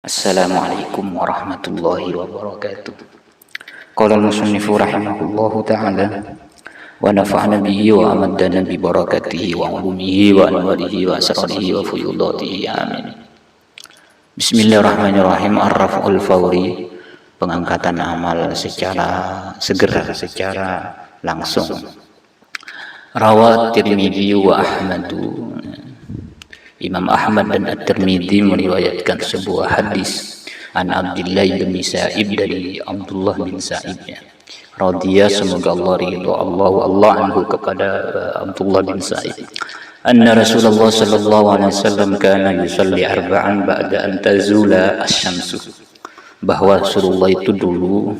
Assalamualaikum warahmatullahi wabarakatuh. Qala al-musannifu rahimahullahu ta'ala wa nafa'ana bihi wa amaddana bi barakatihi wa ulumihi wa anwarihi wa asrarihi wa fuyudatihi amin. Bismillahirrahmanirrahim. Ar-raf'ul fawri, pengangkatan amal secara segera, secara langsung. Rawat Tirmidzi wa Ahmadu, Imam Ahmad dan At-Tirmidzi meriwayatkan sebuah hadis an Abdullah bin Sa'ib, dari Abdullah bin Sa'ib, radhiya, semoga Allah ridho Allah anhu, kepada Abdullah bin Sa'ib, anna Rasulullah sallallahu alaihi wasallam kana yusalli arba'an ba'da an tazula asy-syamsu, bahwa Rasulullah itu dulu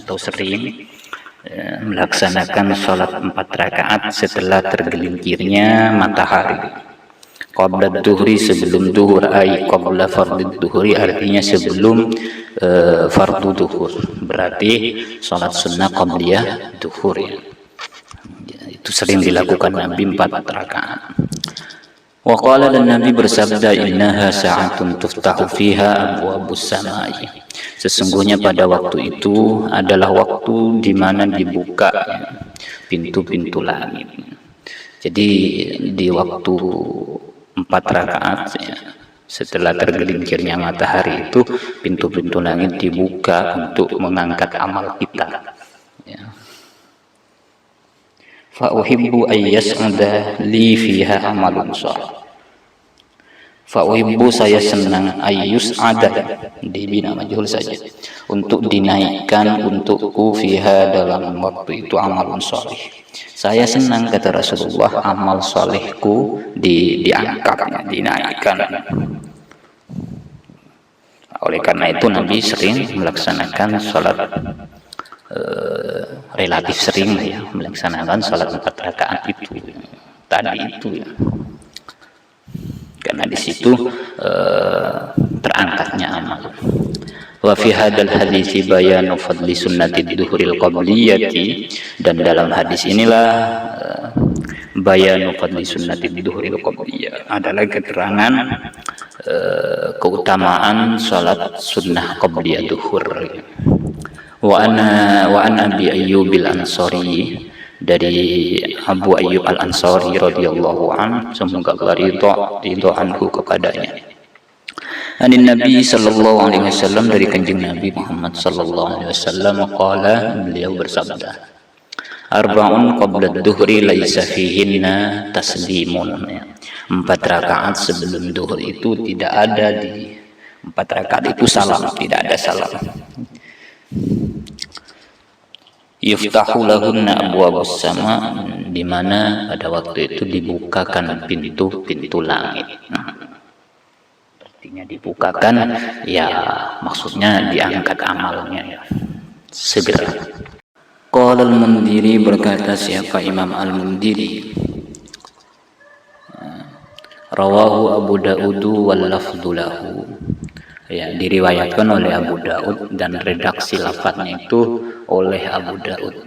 atau sering melaksanakan salat 4 rakaat setelah tergelincirnya matahari. Qabla duhri, sebelum duhur, ay qabla fardhu duhri, artinya sebelum fardu duhur, berarti salat sunnah qabliyah duhur, ya. Itu sering dilakukan Nabi 4 rakaat. Wa qala, dan Nabi bersabda, innaha sa'atun tuftahu fiha abwabus samai, sesungguhnya pada waktu itu adalah waktu di mana dibuka pintu-pintu langit. Jadi di waktu 4 rakaat setelah tergelincirnya matahari itu pintu-pintu langit dibuka untuk mengangkat amal kita, ya. Fa uhibbu ayyas'ada li fiha amalun shalih. Fa uhibbu, saya senang, ayyus'ada, dibina majhul saja, untuk dinaikkan untukku fiha, dalam waktu itu, amalun shalih. Saya senang, kata Rasulullah, amal solehku diangkat, dinaikkan. Oleh karena itu Nabi sering melaksanakan sholat, relatif sering, ya, melaksanakan sholat 4 rakaat itu tadi itu, ya. Karena di situ terangkatnya amal. Wa fi hadzal hadits bayanu fadli sunnati dhuhril qabliyati, dan dalam hadis inilah bayanu fadli sunnati dhuhril qabliyah, adalah keterangan keutamaan salat sunnah qabliyah duhur. Wa an Abi Ayyub al-Ansari, dari Abu Ayyub al-Ansari radhiyallahu an, semoga Allah ridho anhu kepadanya. Anin Nabi sallallahu alaihi wasallam, dari kanjeng Nabi Muhammad sallallahu alaihi wasallam, qala, beliau bersabda, arba'un qabla dhuhri laisa fihinna taslimun, 4 rakaat sebelum duhur itu tidak ada, di 4 rakaat itu salam, tidak ada salam. Yuftahu lahunna abwabus sama, di mana pada waktu itu dibukakan pintu-pintu langit. Artinya dibukakan, ya, maksudnya diangkat amalnya, ya, segera. Qala al-Mundhiri, berkata siapa Imam al-Mundhiri, rawahu Abu Daud wal lafdhu lahu, ya, diriwayatkan oleh Abu Daud dan redaksi lafadznya itu oleh Abu Daud.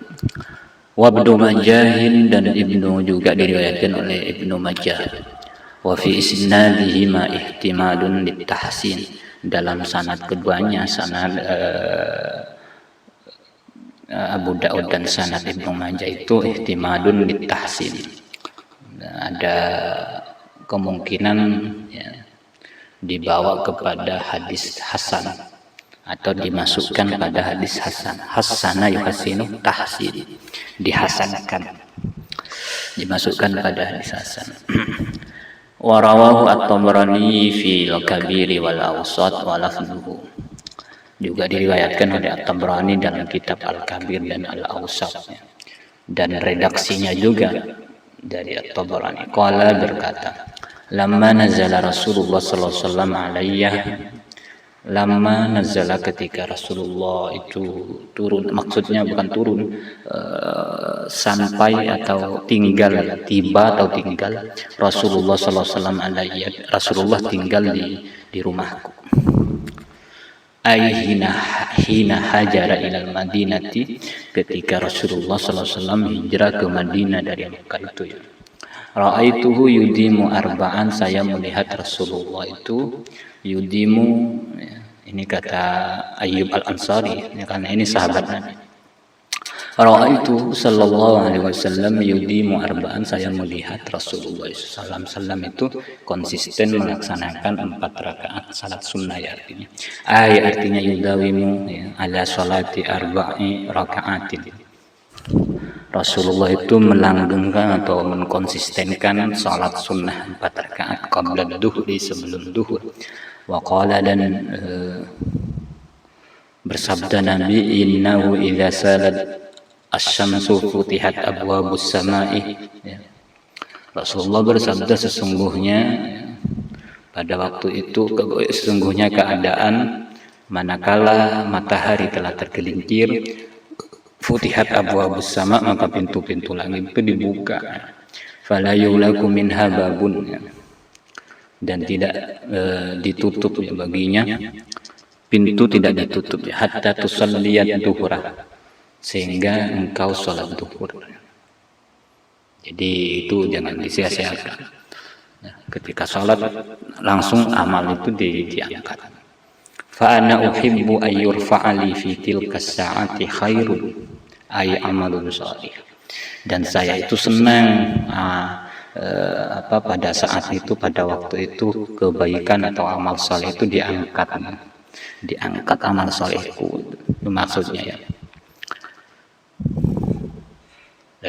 Wa Ibnu Majah, dan Ibnu juga diriwayatkan oleh Ibnu Majah. Wa fi isnadihi ma ihtimalun litahsin, dalam sanad keduanya, sanad Abu Daud dan sanad Ibnu Majah itu ihtimalun litahsin, ada kemungkinan, ya, dibawa kepada hadis hasan atau dimasukkan pada hadis hasan. Hasana yuhasinu tahsin, dihasankan, dimasukkan pada hadis hasan. Wa rawahu at-Tabrani fil Kabir wal Awsat wa lafdhuhu, juga diriwayatkan oleh at-Tabrani dalam kitab Al-Kabir dan Al-Awsat, dan redaksinya juga dari at-Tabrani. Qala, berkata, lamma nazala Rasulullah sallallahu alaihi wasallam alayya, lamma nazala, ketika Rasulullah itu turun, maksudnya bukan turun, sampai atau tinggal, tiba atau tinggal Rasulullah sallallahu alaihi wasallam alayya, Rasulullah tinggal di rumahku. Ay hina hajara ilal madinati, ketika Rasulullah sallallahu alaihi wasallam hijrah ke Madinah dari Mekah itu, ya. Ra'aituhu yudimu arba'an, saya melihat Rasulullah itu yudimu, Ini kata Ayyub Al-Ansari, ya, karena ini sahabat Nabi. Ra'aitu sallallahu alaihi wasallam yudimu arba'an, saya melihat Rasulullah SAW itu konsisten melaksanakan 4 rakaat salat sunnah, ya artinya. Artinya yudawimu, ya, ala salati arba'i rakaatin. Rasulullah itu melanggengkan atau mengkonsistenkan salat sunnah 4 rakaat qabla duhri, sebelum duhur. Wa qala, dan bersabda Nabi, innahu idza salat asy-syamsu futihat abwabus sama'i, ya. Rasulullah bersabda, sesungguhnya, ya, pada waktu itu sesungguhnya keadaan manakala matahari telah tergelincir, futihat abwabus sama, maka pintu-pintu langit itu dibuka, fala yulaku minha babun, ya, dan tidak ditutup, ya, baginya pintu tidak ditutup, ya, hatta tusalliyat duhra, sehingga engkau sholat duhur. Jadi itu jangan disia-siakan. Nah, ketika sholat langsung amal itu diangkat. Fa ana uhibbu ay yurfa'ali fi tilka sa'ati khairun ay amalun shalih. Dan saya itu senang pada saat itu, pada waktu itu, kebaikan atau amal saleh itu diangkat amal salehku, itu maksudnya, ya.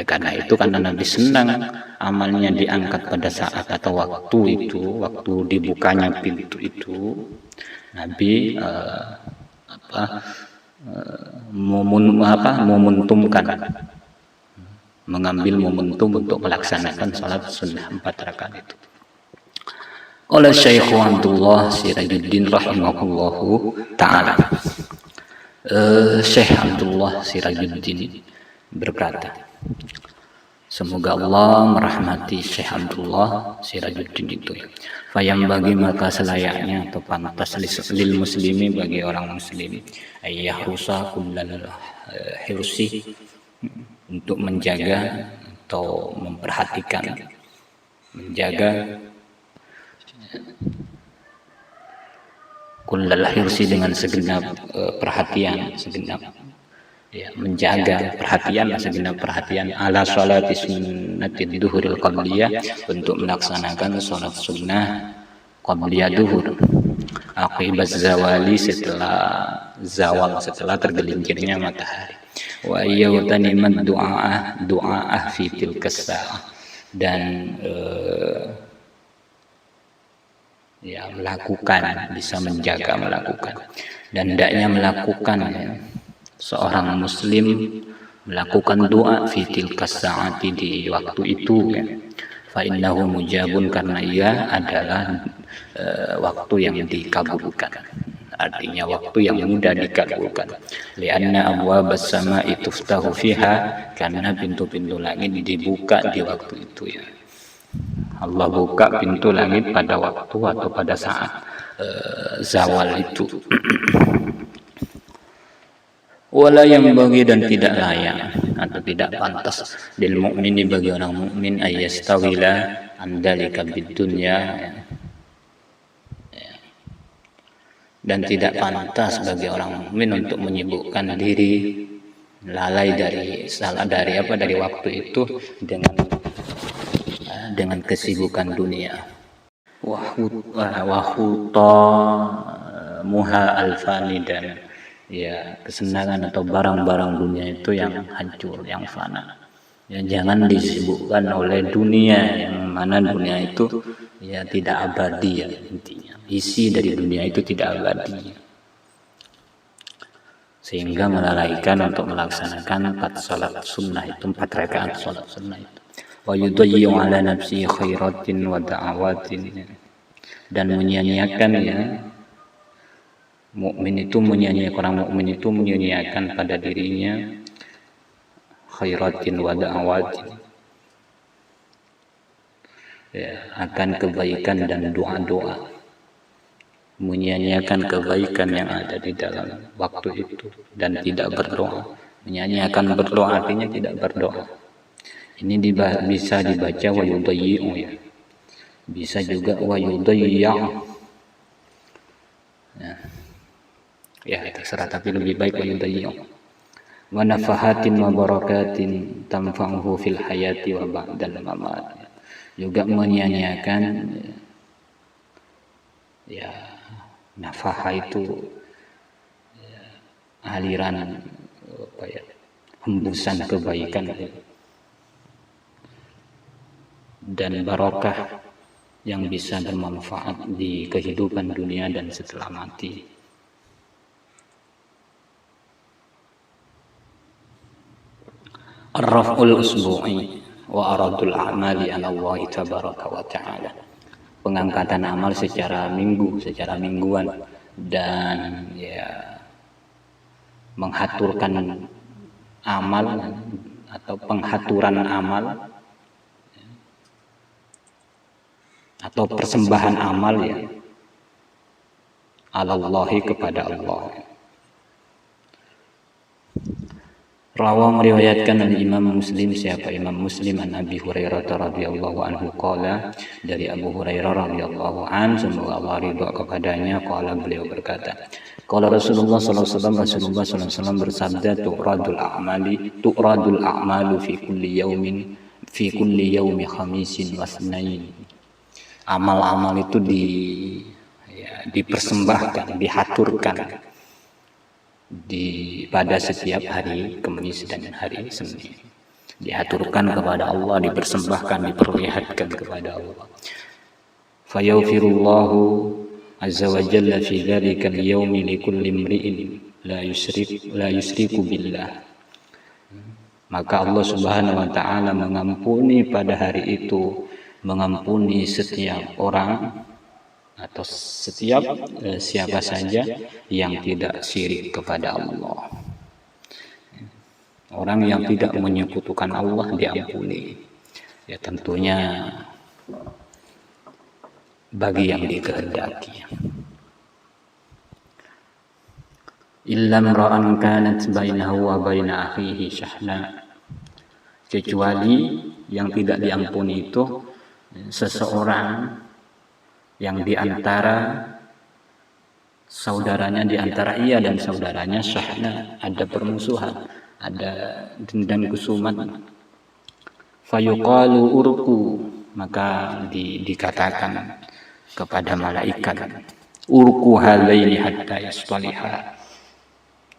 Karena itu, karena Nabi senang amalnya diangkat pada saat atau waktu itu, waktu dibukanya pintu itu, Nabi mengambil momentum untuk melaksanakan salat sunnah 4 rakaat itu. Oleh Syekh Abdullah Sirajuddin rahimahullahu ta'ala, Syekh Abdullah Sirajuddin berkata, semoga Allah merahmati Syekh Abdullah Sirajuddin itu, ya. Fayam bagi, maka selayaknya atau pantas lil muslimi, bagi orang muslim, ayyah rusa kullal hirsi, untuk menjaga atau memperhatikan, menjaga kullal hirsi dengan segenap perhatian, segenap, ya, menjaga perhatian, segenap perhatian, ala sholati sunnati duhuril qabliyah, untuk melaksanakan sholat sunnah qabliyah duhur, aqibaz zawali, setelah zawal, setelah tergelincirnya matahari. Wa ayyutanimat du'a'ah fi tilkas sa'ah, dan ya, melakukan, bisa menjaga, melakukan, dan hendaknya melakukan, ya, seorang muslim melakukan doa fi tilkas sa'ati, di waktu itu, ya. Fa innahu mujabun, karena ia adalah waktu yang dikabulkan, artinya waktu yang mudah dikabulkan. Lianna abwabas sama'i tuftahu fiha, karena pintu-pintu langit dibuka di waktu itu, ya. Allah buka pintu langit pada waktu atau pada saat zawal itu. Wala yang bagi, dan tidak layak atau tidak pantas lil mukmini, bagi orang mukmin, ayyastawila andalika bidunya, ya. Dan tidak pantas bagi orang mukmin untuk menyibukkan diri, lalai dari waktu itu dengan kesibukan dunia. Wahuta muha alfani, dan ya, kesenangan atau barang-barang dunia itu yang hancur, yang fana. Ya, jangan disibukkan oleh dunia, yang mana dunia itu, ya, tidak abadi, ya, intinya. Isi dari dunia itu tidak abadi, sehingga melalaikan untuk melaksanakan 4 salat sunnah itu, 4 rakaat salat sunnah itu. Wa yudayyu ala nafsi khairatin wa da'awatin, dan menyia-nyiakan, ya, orang mukmin itu menyia-nyiakan pada dirinya khairatin wa da'awatin, ya, akan kebaikan dan doa-doa, menyia-nyiakan kebaikan yang ada di dalam waktu itu dan tidak berdoa. Menyia-nyiakan berdoa artinya tidak berdoa. Ini bisa dibaca wa yudayyi'u, ya. Bisa juga wa yudayya', ya. Ya terserah, tapi lebih baik wa yudayyi'u. Wa nafahatin wa barakatin tanfa'uhu fil hayati wa ba'dal mamat. Juga menyia-nyiakan ya, nafahah itu aliran apa ya, hembusan kebaikan dan barokah yang bisa bermanfaat di kehidupan dunia dan setelah mati. Ar-raf'ul usbu'i wa aradul a'mali 'ala Allah tabaraka wa ta'ala. Pengangkatan amal secara mingguan, dan ya menghaturkan amal atau penghaturan amal atau persembahan amal ya alallahi, kepada Allah. Rawa meriwayatkan oleh Imam Muslim, siapa Imam Muslim, an Abi Hurairah radhiyallahu anhu qala, dari Abu Hurairah radhiyallahu an, semoga Allah ridha kepadanya, qala, beliau berkata, qala Rasulullah sallallahu alaihi wasallam bersabda, tu'radul a'malu fi kulli yaumi khamisin wa itsnain. Amal-amal itu dipersembahkan, dihaturkan pada setiap hari Kamis dan hari Senin, diaturkan kepada Allah, dipersembahkan, diperlihatkan kepada Allah. Fayaghfirullahu azza wa jalla fi dzalika al-yawmi likulli imri'in la yusyriku billah. Maka Allah Subhanahu wa taala mengampuni pada hari itu, mengampuni setiap orang atau setiap siapa saja yang tidak syirik kepada Allah. Orang yang tidak menyekutukan Allah diampuni. Ya tentunya bagi yang dikehendaki. Illam ra'an kanat bainahu wa baina akhihi syahna. Kecuali yang tidak diampuni itu seseorang yang diantara saudaranya, diantara ia dan saudaranya syahna, ada permusuhan, ada dendam kusuman. Fayuqalu urku, maka dikatakan kepada malaikat, urku halaini hatta yasfaliha.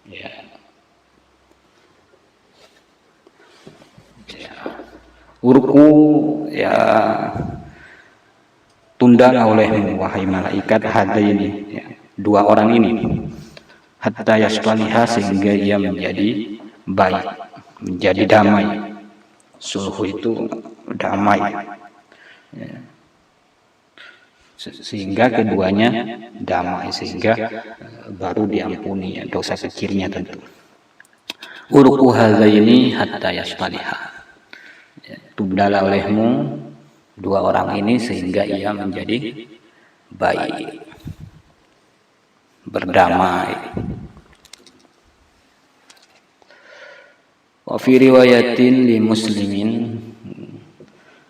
Ya. Urku, ya, tundalah olehmu wahai malaikat hadaini, ya, dua orang ini, hatta yasfaliha, sehingga ia menjadi baik, menjadi damai. Sulhu itu damai, ya. Sehingga keduanya damai, sehingga baru diampuni ya, dosa kecilnya tentu. Urku hadaini hatta yasfaliha, ya, tundalah olehmu dua orang ini sehingga ia menjadi baik, berdamai. Wa fi riwayatin li Muslimin,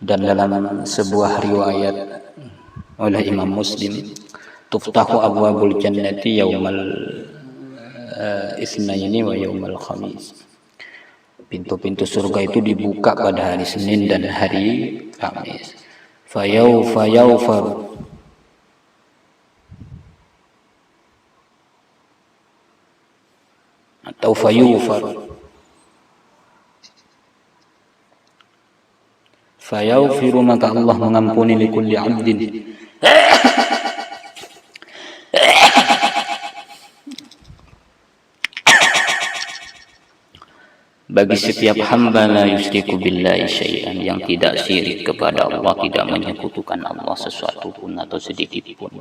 dan dalam sebuah riwayat oleh Imam Muslim, tuftahu abwabul jannati yaumal itsnaini wa yaumal khamis. Pintu-pintu surga itu dibuka pada hari Senin dan hari Kamis. Fayawfar, atau fayufar, fayawfiru, maka Allah mengampuni likulli abdin, bagi setiap hamba, la yusyriku billahi syai'an, yang tidak syirik kepada Allah, tidak menyekutukan Allah sesuatu pun atau sedikit pun.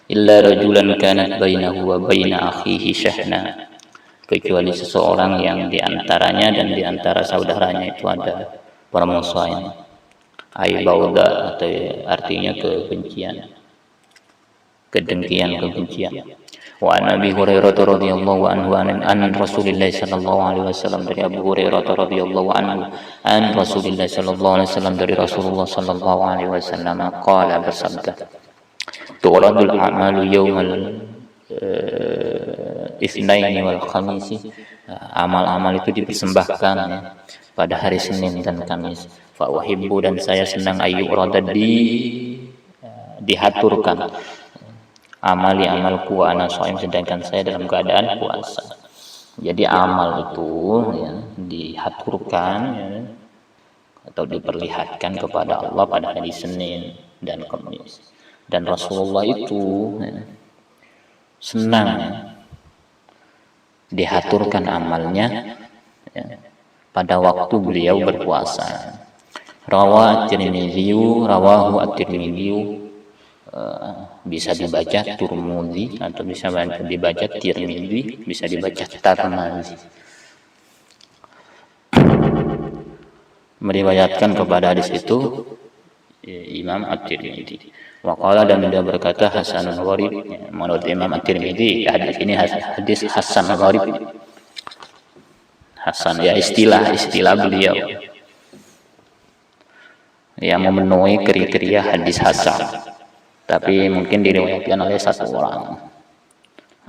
Illa rajulan kanat bainahu wa baina akhihi syahna, kecuali seseorang yang diantaranya dan diantara saudaranya itu ada permusuhan, ai bauda, atau artinya kebencian, kedengkian, kebencian. Wa Nabi Hurairah radhiyallahu anhu an Rasulillah sallallahu alaihi wasallam, dari Abu Hurairah radhiyallahu anhu an Rasulillah sallallahu alaihi wasallam, dari Rasulullah sallallahu alaihi wasallam, qala, bersabda, tu'radul a'malu yaumal Itsnaini wal Khamisi, amal-amal itu dipersembahkan ya, pada hari Senin dan Kamis. Fa uhibbu, dan saya senang ayu rada dihaturkan amali amalku wa ana shaim, sedangkan saya dalam keadaan puasa. Jadi amal itu ya, dihaturkan ya, atau diperlihatkan kepada Allah pada hari Senin dan Kamis. Dan Rasulullah itu ya, senang ya, dihaturkan amalnya ya, pada waktu beliau berpuasa. Rawahu at-Tirmidzi, bisa dibaca Turmudi atau bisa dibaca Tirmidzi, bisa dibaca Tarmazi. Meriwayatkan kepada hadis itu Imam At-Tirmidzi. Waqala, dan dia berkata hasanun gharib. Menurut Imam At-Tirmidzi hadis ini hadis hasan gharib. Hasan ya istilah beliau yang memenuhi kriteria hadis hasan, tapi mungkin diriwayatkan oleh satu orang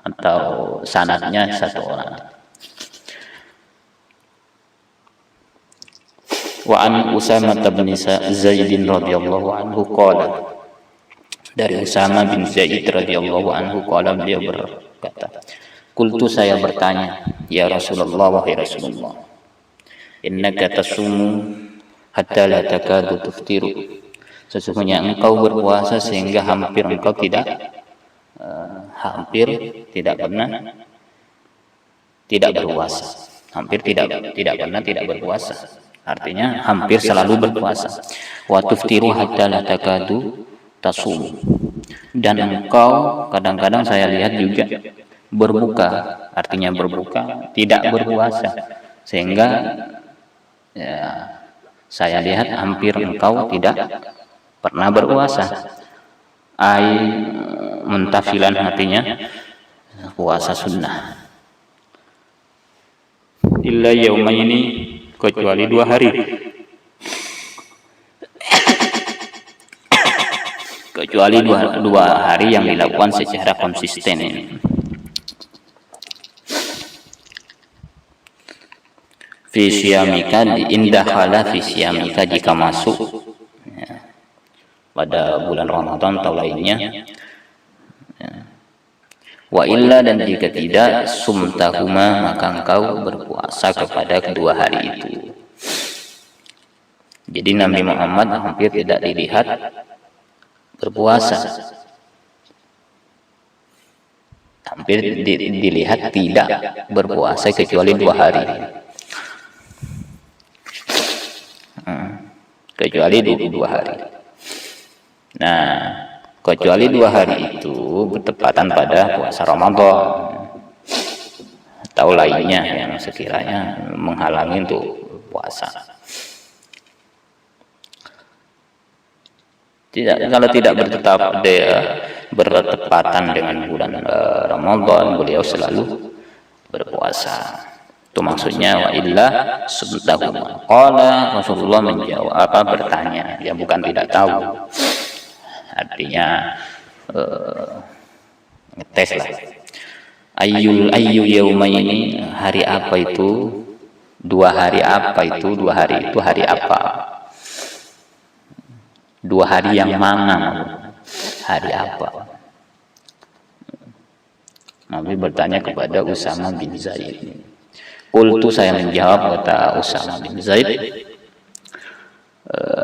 atau sanadnya satu orang. Wa an Usamah bin Zaid radhiyallahu anhu qala, dari Usamah bin Zaid radhiyallahu anhu qala, beliau berkata, qultu, saya bertanya, ya Rasulullah, wahai Rasulullah, innaka tasumu hatta la takadu tuftiru, sesungguhnya engkau berpuasa sehingga hampir engkau tidak pernah tidak berpuasa. Hampir tidak pernah tidak berpuasa, artinya hampir selalu berpuasa. Wa tuftiru hatta la takadu tasum, dan engkau kadang-kadang saya lihat juga berbuka, artinya berbuka tidak berpuasa, sehingga ya, saya lihat hampir engkau tidak pernah berpuasa. Ai muntafilan, artinya puasa sunnah. Illa yaumaini, kecuali 2 hari. Kecuali dua hari yang dilakukan secara konsisten ini. Fi syamika, indah khala fi syamika, jika masuk ya, pada bulan Ramadan atau lainnya ya. Wa illa, dan jika tidak, sumtahuma, maka engkau berpuasa kepada kedua hari itu. Jadi Nabi Muhammad hampir tidak dilihat berpuasa, hampir dilihat tidak berpuasa kecuali 2 hari. Kecuali 2 hari. Nah, kecuali 2 hari itu bertepatan pada puasa Ramadan atau lainnya yang sekiranya menghalangi untuk puasa. Kalau tidak bertepatan dengan bulan Ramadan, beliau selalu berpuasa. Itu maksudnya wa illa subtahuma. Qala, Rasulullah menjawab, bertanya, ya bukan tidak tahu, artinya ngetes lah. Ayyu yaumaini, hari apa itu? 2 hari apa itu? 2 hari itu hari apa? 2 hari yang mana? Hari apa? Nabi bertanya kepada Usamah bin Zaid. Qultu, saya menjawab, kata Usamah bin Zaid,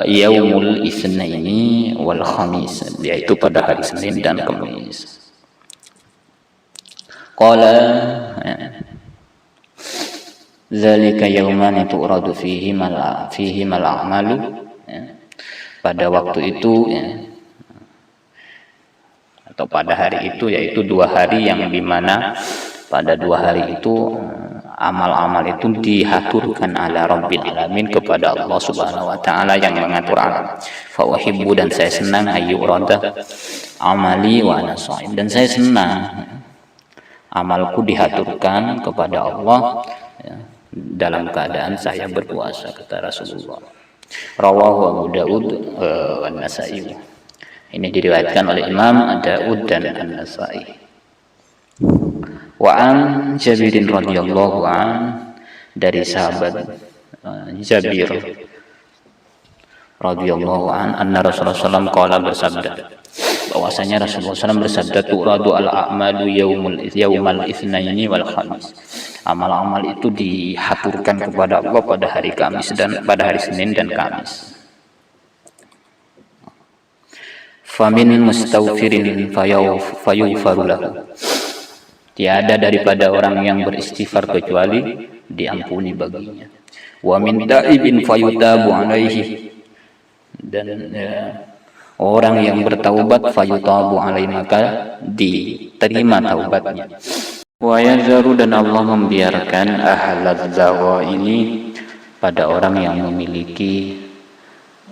yaumul itsnaini wal khamis, yaitu pada hari Senin dan Kamis. Qala, zalika yauman tu'radu fihi mal a'malu, pada waktu itu ya, atau pada hari itu, yaitu 2 hari yang dimana pada 2 hari itu amal-amal itu dihaturkan ala Rabbil Alamin, kepada Allah Subhanahu wa Ta'ala yang mengatur alam. Fa uhibbu, dan saya senang ayu rada amali wa ana shaim, dan saya senang amalku dihaturkan kepada Allah ya, dalam keadaan saya berpuasa, kata Rasulullah. Rawahu Abu Daud wa An-Nasa'i. Ini diriwayatkan oleh Imam Daud dan An-Nasa'i. Wa an Jabirin radhiyallahu an, dari sahabat Jabir radhiyallahu an, anna Rasulullah SAW qala, bersabda, bahwasanya Rasulullah SAW bersabda, tu'radu al-a'malu yaumal itsnaini wal khamis. Amal-amal itu dihaturkan kepada Allah pada hari Kamis dan pada hari Senin dan Kamis. Famin mustawfirin fayughfaru lahu. Tiada daripada orang yang beristighfar kecuali diampuni baginya. Wa min ta'ibin fayutabu alaihi. Dan orang yang bertaubat fayutabu alaihi, maka diterima taubatnya. Wa yazaru, dan Allah membiarkan ahlal zawa ini pada orang yang memiliki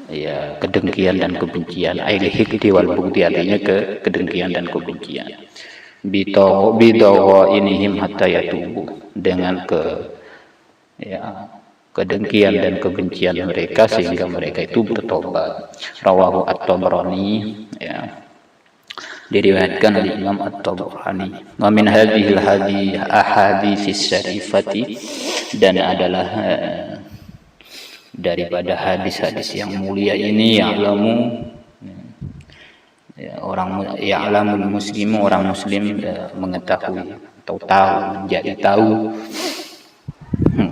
ya kedengkian dan kebencian. Ail hikdi wal bugdi, artinya kedengkian dan kebencian. Bidawa inihim hatta yatubu, dengan kedengkian dan kebencian mereka sehingga mereka itu bertobat. Rawahu at-Tabrani, ya, diriwayatkan oleh Imam At-Tabrani. Wa min hadhil ahadits syarifati, dan adalah daripada hadis-hadis yang mulia ini, ya'lamu, ya'lamul muslimu, orang muslim mengetahui atau tahu, menjadi tahu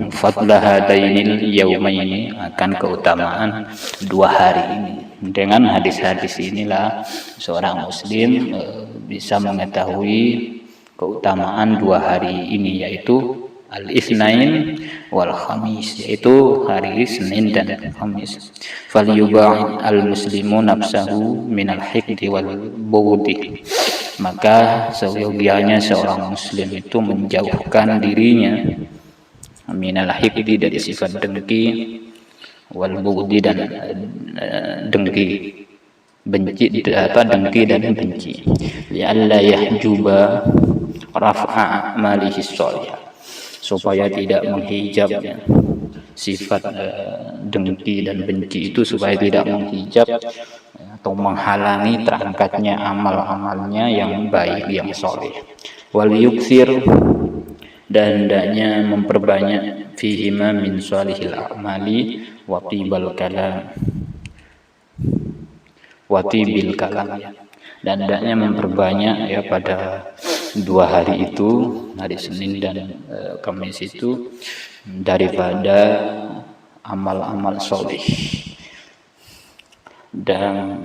fadlah hadainil yaumaini, akan keutamaan dua hari ini. Dengan hadis-hadis inilah seorang muslim bisa mengetahui keutamaan dua hari ini, yaitu al-itsnain wal khamis, yaitu hari Senin dan Kamis. Falyuba'id al-muslimu nafsahu minal hikdi wal bughdi, maka seyogianya seorang muslim itu menjauhkan dirinya minal hikdi, dari sifat dengki, wal bughdi, dan dengki, benci, dengki dan benci. Ya alla yahjuba raf'a a'malihi sholihah, supaya tidak menghijab sifat dengki dan benci itu, supaya tidak menghijab atau menghalangi terangkatnya amal-amalnya yang baik, yang soleh. Wal yukthir, dan hendaknya memperbanyak fihima min sholihil a'mali wa tibil kalam, dan hendaknya memperbanyak ya pada dua hari itu, hari Senin dan Kamis itu, daripada amal-amal soleh, dan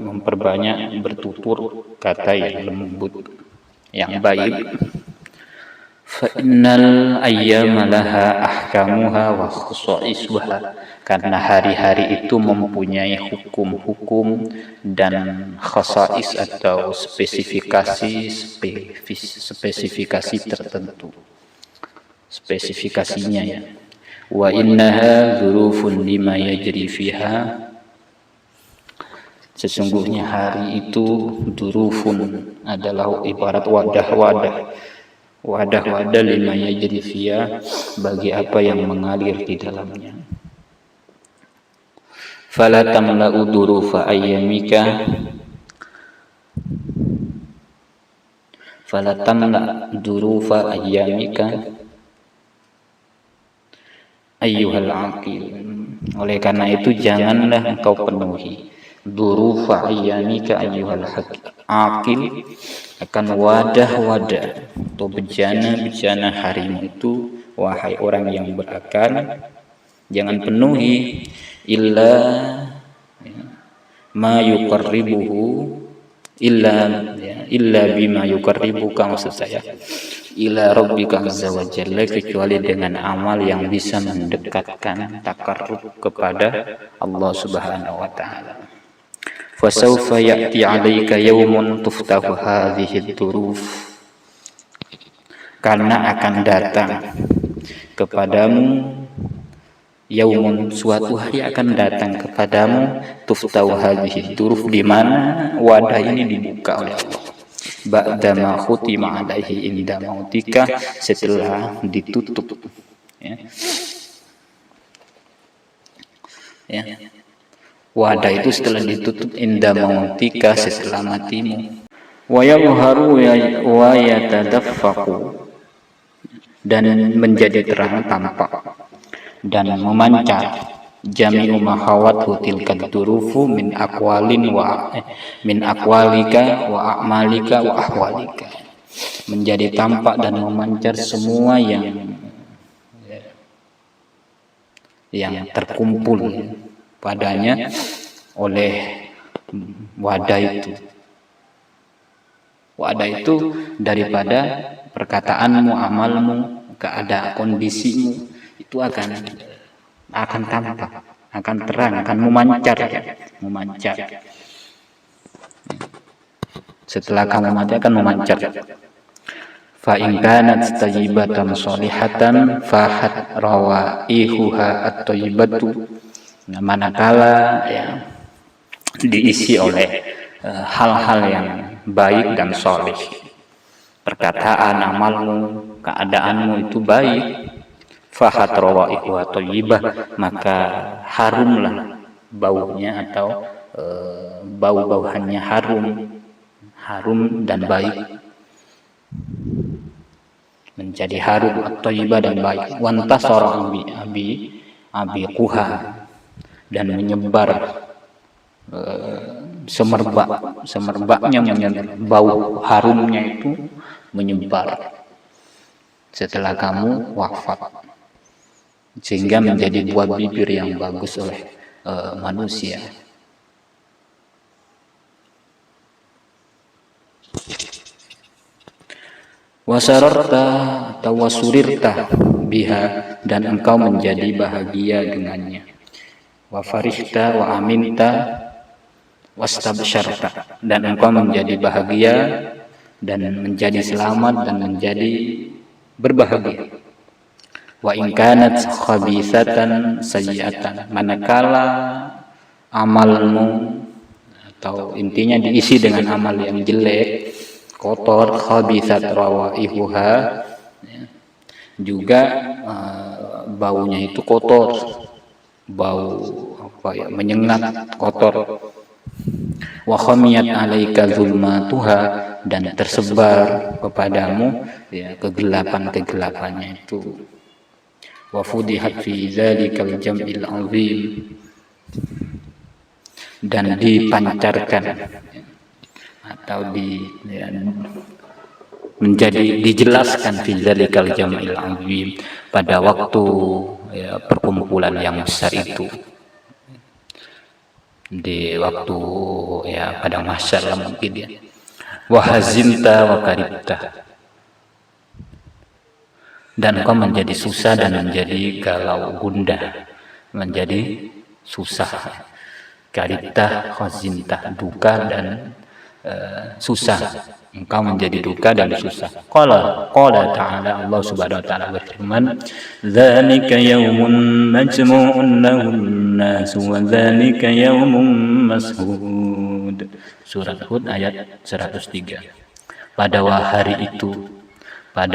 memperbanyak bertutur kata yang lembut, yang baik. Fa innal ayyama laha ahkamuha wa khusuisuha, karena hari-hari itu mempunyai hukum-hukum dan khasais atau spesifikasi tertentu, spesifikasinya ya. Wa innaha dzurufun lima yajri fiha, sesungguhnya hari itu dzurufun adalah ibarat wadah-wadah lima yajri fiha, bagi apa yang mengalir di dalamnya. Fala tamla'u durufa ayyamika, fala tamla durufa ayyamika ayyuhal aqil, oleh karena itu janganlah engkau penuhi durufa ayyamika ayyuhal aqil, akan wadah-wadah atau bejana-bejana harimu itu, wahai orang yang berakal. Jangan penuhi illa ma yuqarribuhu, illa bima yuqarribuka, maksud saya ila rabbika azza wa jalla, kecuali dengan amal yang bisa mendekatkan takarrub kepada Allah Subhanahu wa taala. Fasawfa ya'ti 'alaika yaumun tuftahu hadhihi dzuruf, karena akan datang kepadamu yaumun, suatu hari akan datang kepadamu, tuftahu hadhihi dzuruf, di mana wadah ini dibuka oleh Allah. Ba'da ma khutima 'alaihi inda mautika, setelah ditutup wadah itu setelah ditutup, inda mautika, setelah matimu. wa yadhharu wa yatadaffaqu, dan menjadi terang tampak dan memancar, jami'u mahawathu tilkad durufu min aqwalin wa min aqwalika wa a'malika wa ahwalika, menjadi tampak dan memancar semua yang terkumpul padanya oleh wadah itu daripada perkataanmu, amalmu, keadaan kondisimu itu akan tampak, akan terang, akan memancar. Setelah kamu mati akan memancar. Fa in kanat tayyibatan sholihatan fahat rawaihuha at-tayyibatu, manakala diisi oleh hal-hal yang baik dan sholih, perkataan, amalmu, keadaanmu itu baik, fahat rawaihuha at-tayyibah, maka harumlah baunya atau bau-bauannya harum dan baik, menjadi harum at-thayyibah dan baik. Wantasara abi quha, dan menyebar semerbaknya bau harumnya itu menyebar setelah kamu wafat, sehingga menjadi buah bibir yang bagus oleh manusia. Wasararta atau wasurirta biha, dan engkau menjadi bahagia dengannya. Wafarihta wa aminta wastabsyarta, dan engkau menjadi bahagia dan menjadi selamat dan menjadi berbahagia. Wa in kanat khabithatan sayyi'atan, manakala amalmu atau intinya diisi dengan amal yang jelek, kotor, khabithat rawaihuha, juga baunya itu kotor, bau menyengat, kotor. Wa khamiyat alaika zulmatuha, dan tersebar kepadamu kegelapan-kegelapannya itu. Wa fudihat fi dzalikal jam'il azim, dan dipancarkan atau dijelaskan fi dzalikal jam'il azim, pada waktu perkumpulan yang besar itu, di waktu pada mahsyar lah mungkin ya. Wa hazimta wa karibta, dan engkau menjadi susah dan menjadi galau gundah, menjadi susah. Karibta khazimta, duka dan susah, engkau menjadi duka dan susah. Qala ta'ala, Allah Subhanahu wa taala berfirman, dzalika yaumun majmu'un lahun nas wa dzalika yaumun mashhud. Surat Hud ayat 103. Pada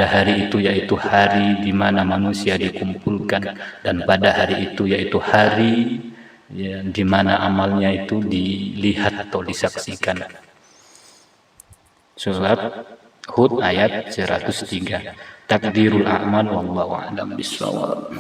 hari itu yaitu hari di mana manusia dikumpulkan, dan pada hari itu yaitu hari di mana amalnya itu dilihat atau disaksikan. Surat Hud ayat 103. Takdirul a'mal wallahu a'lam bishawab.